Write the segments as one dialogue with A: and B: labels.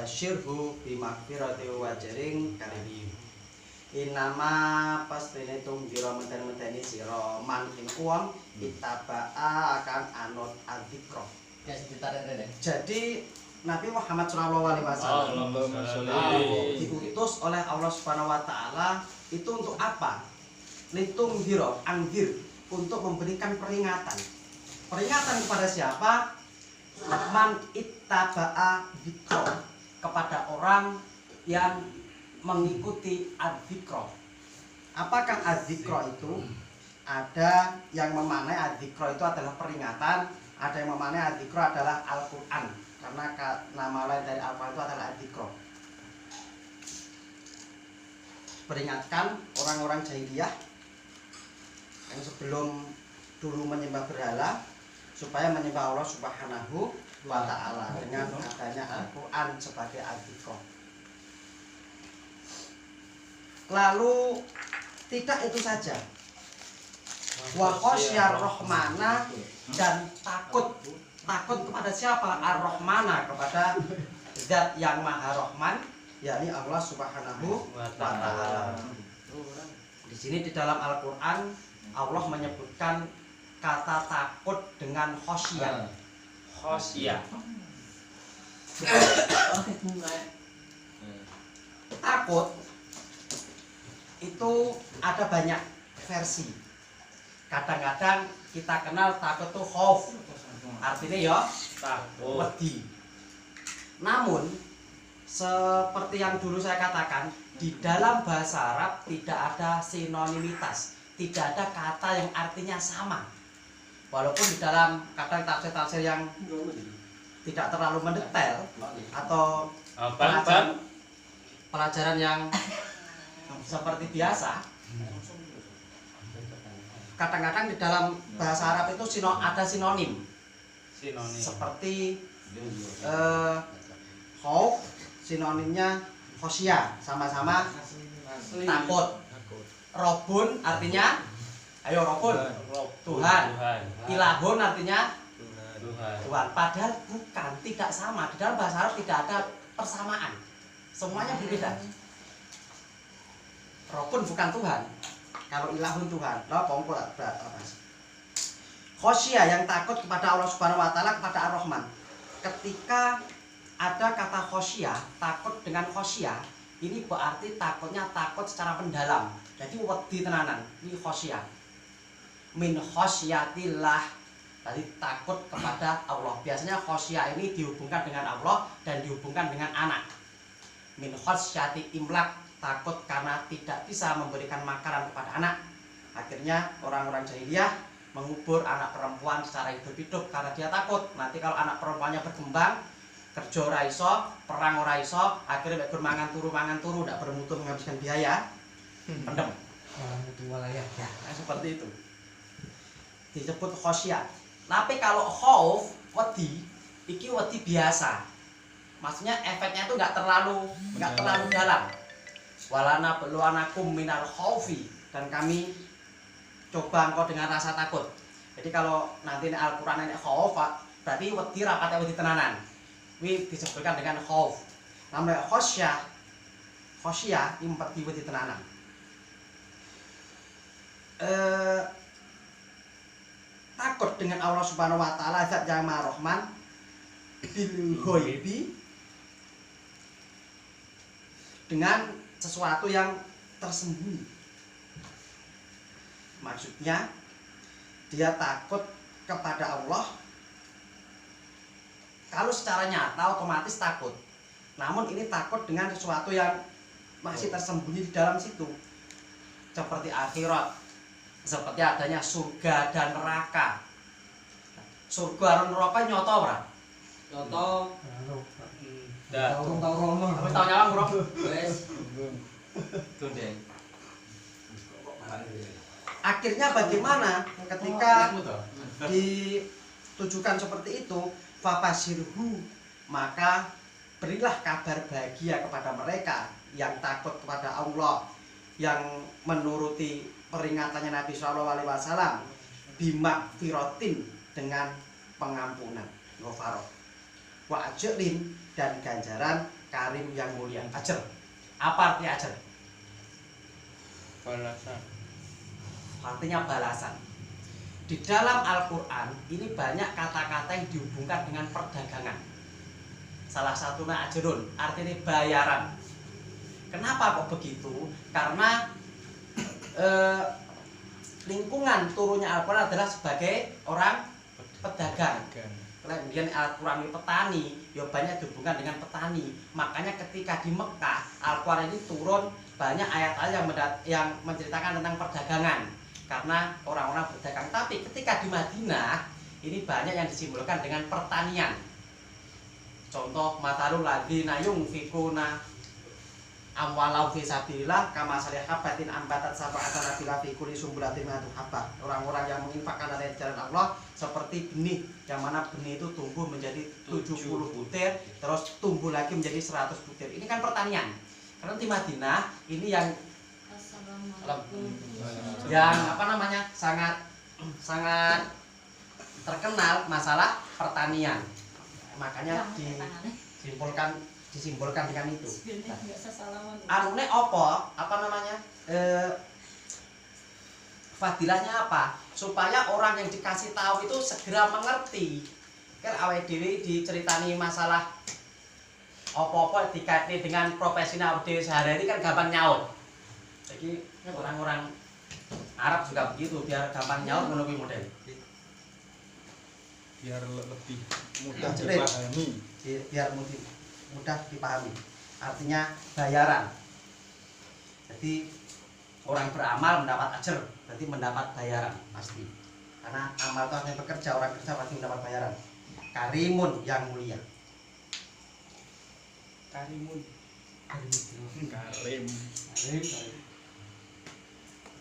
A: basyirhu bimakfirati wa ajrin karim. Inama pastine tunggiro meten-meteni sira man ing wong ittaba'a akan anut adzikra. Jadi Nabi Muhammad SAW diutus oleh Allah Subhanahu wa taala itu untuk apa? Litunggiro, anggir, untuk memberikan peringatan. Peringatan kepada siapa? Man ittaba'a dzikra, kepada orang yang mengikuti adzikra. Apakah adzikra itu? Ada yang memaknai adzikra itu adalah peringatan, ada yang memaknai adzikra adalah Al-Qur'an, karena nama lain dari Al-Qur'an itu adalah adzikra. Peringatkan orang-orang jahiliyah yang sebelum dulu menyembah berhala supaya menyembah Allah Subhanahu wa taala dengan adanya Al-Qur'an sebagai adzikra. Lalu tidak itu saja, wa khosyar rohmana, dan takut kepada siapa? Ar-Rahmana, kepada zat yang maha rahman, yakni Allah Subhanahu wa taala. Di sini di dalam Al-Qur'an Allah menyebutkan kata takut dengan khosyah. Takut itu ada banyak versi. Kadang-kadang kita kenal takut itu khauf, artinya ya takut, wedi. Namun seperti yang dulu saya katakan, di dalam bahasa Arab tidak ada sinonimitas, tidak ada kata yang artinya sama. Walaupun di dalam kadang tafsir-tafsir yang tidak terlalu mendetail atau pelajaran yang seperti biasa, kadang-kadang di dalam bahasa Arab itu ada sinonim. Seperti khauf, sinonimnya khosyah, sama-sama takut. Robun artinya ayo robun, Tuhan. Ilahun artinya Tuhan. Padahal bukan, tidak sama. Di dalam bahasa Arab tidak ada persamaan, semuanya berbeda. Robun bukan Tuhan, kalau ilahun Tuhan. Khosyah yang takut kepada Allah Subhanahu wa taala, kepada Ar-Rahman. Ketika ada kata khosyah, takut dengan khosyah, ini berarti takutnya takut secara mendalam. Jadi wedi tenanan, ini khosyah. Min khosyatillah, tadi takut kepada Allah. Biasanya khosyah ini dihubungkan dengan Allah dan dihubungkan dengan anak. Min khosyati imlak, takut karena tidak bisa memberikan makanan kepada anak. Akhirnya orang-orang jahiliyah mengubur anak perempuan secara hidup-hidup karena dia takut nanti kalau anak perempuannya berkembang, kerja ora iso, perang ora iso, akhirnya mek mangan turu tidak bermutu menghabiskan biaya, pendem. Ya, seperti itu. Disebut khosyah. Tapi kalau khauf, wedi, iki wedi biasa. Maksudnya efeknya itu nggak terlalu dalam. Walana beluanakum minal khaufi, dan kami coba engkau dengan rasa takut. Jadi kalau nanti Al-Qur'an ini khauf, berarti wedi rapate wedi tenanan. Ini disebutkan dengan khauf. Namanya khosyah ini wedi tenanan. Takut dengan Allah Subhanahu wa taala, zat yang Maha Rahman, bil ghaibi, dengan sesuatu yang tersembunyi. Maksudnya dia takut kepada Allah kalau secara nyata otomatis takut. Namun ini takut dengan sesuatu yang masih tersembunyi di dalam situ. Seperti akhirat, seperti adanya surga dan neraka. Surga dan neraka nyoto ora? Nyoto. Tahu romo. Tapi tahu nyawang, Bro. Wes. Tundeng. Akhirnya bagaimana ketika ditujukan seperti itu, fabashirhu, maka berilah kabar bahagia kepada mereka yang takut kepada Allah, yang menuruti peringatannya Nabi SAW, bimakfiratin, dengan pengampunan, ghafarah, wa ajrin, dan ganjaran karim yang mulia. Ajr. Apa artinya ajr?
B: Balasan.
A: Artinya balasan. Di dalam Al-Quran ini banyak kata-kata yang dihubungkan dengan perdagangan. Salah satunya ajrun, artinya bayaran. Kenapa kok begitu? Karena lingkungan turunnya Al-Quran adalah sebagai orang pedagang. Kemudian Al-Quran ini petani, ya banyak dihubungkan dengan petani. Makanya ketika di Mekah Al-Quran ini turun banyak ayat-ayat yang menceritakan tentang perdagangan, karena orang-orang berdagang. Tapi ketika di Madinah ini banyak yang disimbolkan dengan pertanian. Contoh matalul ladzina yunfikuna amwalau fi sabilillah kama habatin ambatat sab'ata nabila fi kulli sumbulatin mi'atu habbah. Orang-orang yang menginfakkan dari jalan Allah seperti benih, yang mana benih itu tumbuh menjadi 70 butir, terus tumbuh lagi menjadi 100 butir. Ini kan pertanian. Karena di Madinah ini yang sangat terkenal masalah pertanian. Makanya disimbolkan dengan itu. Anune fadilahnya apa? Supaya orang yang dikasih tahu itu segera mengerti. Kan awake dhewe diceritani masalah apa-apa dikaitkan dengan profesional dhewe sehari-hari kan gampang nyaut. Jadi orang-orang Arab juga begitu, biar gampang nyaut ngono kuwi model.
B: Biar lebih mudah dipahami.
A: Biar mudah dipahami. Artinya bayaran. Jadi orang beramal mendapat ajar, berarti mendapat bayaran pasti. Karena amal itu hanya bekerja, orang kerja pasti mendapat bayaran. Karimun yang mulia.
B: Karim.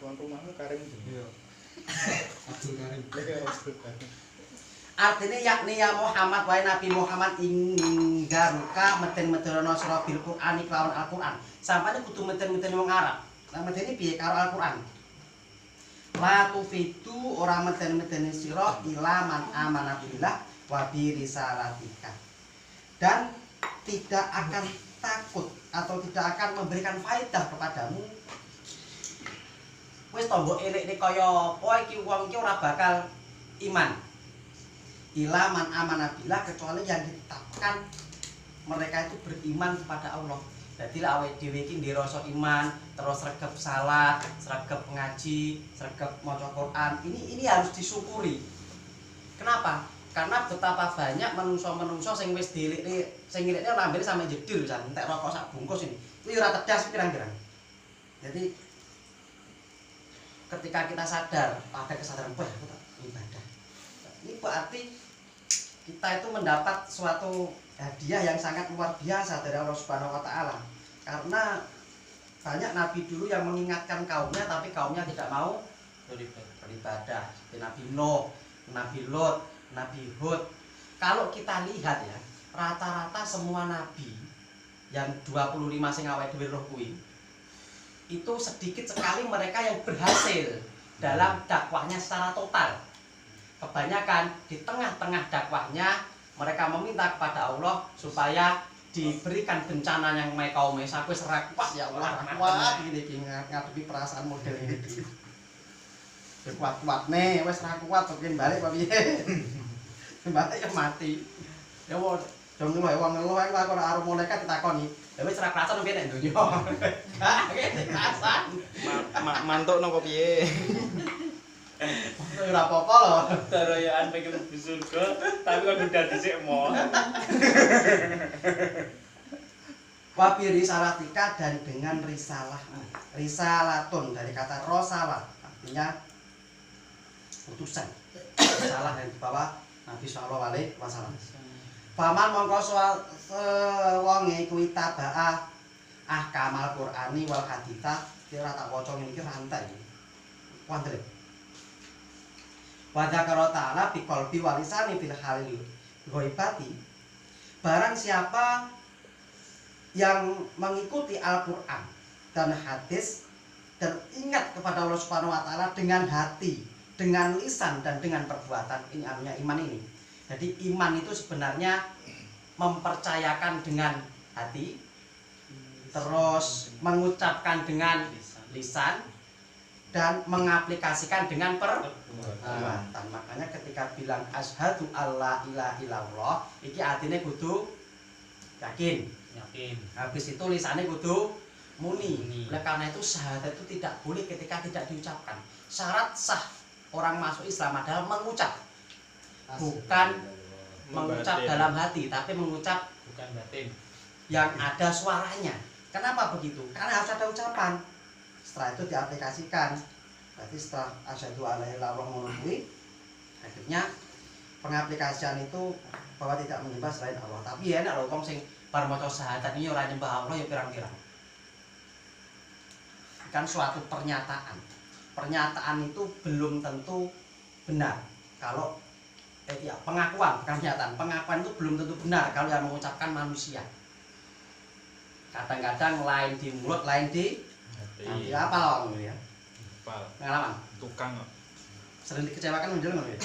B: Tuan rumahmu Karim. Iya. Abdul Karim.
A: Artinya yakni ya Muhammad wa Nabi Muhammad inggaruka meten-metenono sira bil Qur'an kelawan Al-Qur'an. Sampane kudu meten-meten wong Arab. Lah medeni piye karo Al-Qur'an? La tufidu ora meten-meteni sira ila man amana billah wa bi risalatika. Dan tidak akan takut atau tidak akan memberikan faedah kepadamu. Wis tombok elekne kaya apa iki wong iki ora bakal iman. Ila man amana billah, kecuali yang ditetapkan mereka itu beriman kepada Allah. Jadi lah awake dhewe iki ndirasa iman, terus sregep salat, sregep ngaji, sregep maca Quran. Ini harus disyukuri. Kenapa? Karena betapa banyak menungso-menungso sing wis dilikne, sing ngilikne lambene sampe jedir pisan, entek rokok sak bungkus ini. Kuwi ora tedas pirang-pirang. Jadi ketika kita sadar, ada kesadaran, wah aku tak ibadah. Ini berarti kita itu mendapat suatu hadiah yang sangat luar biasa dari Allah Subhanahu wa taala. Karena banyak nabi dulu yang mengingatkan kaumnya, tapi kaumnya tidak mau beribadah. Seperti Nabi Nuh, Nabi Lot, Nabi Hud. Kalau kita lihat ya, rata-rata semua nabi yang 25 sing awake dhewe roh kuwi itu sedikit sekali mereka yang berhasil dalam dakwahnya secara total. Kebanyakan di tengah-tengah dakwahnya mereka meminta kepada Allah supaya diberikan bencana yang kaum Mesa wis ra kuat ya Allah, kuat iki ngadepi perasaan model ini. Kuat-kuatne wis ra kuat mungkin balik apa piye. Balik ya mati. Ya wong dong ngeluh ae kok ora arep malaikat ditakoni. Ya wis ra kerasan piye nek donya. Kene kerasan.
B: Mantuk napa piye?
A: Ora apa-apa lho.
C: Darayaan pengen mlebu surga, tapi kok udah dhisik mo.
A: Wabiri salatika, dan dengan risalah. Risalatun dari kata rosalah, artinya utusan. Risalah yang dibawa Nabi sallallahu alaihi wasallam. Paman mongko wonge kuwi tabaah ahkamal Qur'ani wal haditsah, kira tak waca ngene iki rantai. Wonten. Wa dzakara ta'ala bi qalbi wa lisani fil halil ghaibati. Barang siapa yang mengikuti Al-Qur'an dan hadis dan ingat kepada Allah Subhanahu wa taala dengan hati, dengan lisan dan dengan perbuatan, ini artinya iman ini. Jadi iman itu sebenarnya mempercayakan dengan hati, terus mengucapkan dengan lisan, dan mengaplikasikan dengan perbuatan. Makanya ketika bilang asyhadu alla ilaha illallah, iki artinya kudu yakin. Habis itu lisannya kudu muni. Oleh karena itu syahadat itu tidak boleh ketika tidak diucapkan. Syarat sah orang masuk Islam adalah mengucap, bukan mengucap dalam hati, tapi mengucap
C: bukan batin.
A: yang ada suaranya. Kenapa begitu? Karena harus ada ucapan. Setelah itu diaplikasikan. Berarti setelah asyhadu alla ilaha illallah akhirnya pengaplikasian itu bahwa tidak menyembah selain Allah. Tapi ya nek wong sing bar maca syahadat ini ora nyembah Allah ya pirang-pirang. Kan suatu pernyataan. Pernyataan itu belum tentu benar. Kalau ya, pengakuan bukan pernyataan. Pengakuan itu belum tentu benar kalau yang mengucapkan manusia. Kadang-kadang lain di mulut, lain di hati. Apa lawan ya? Pengalaman.
B: Tukang.
A: Sering dikecewakan menjelang ya.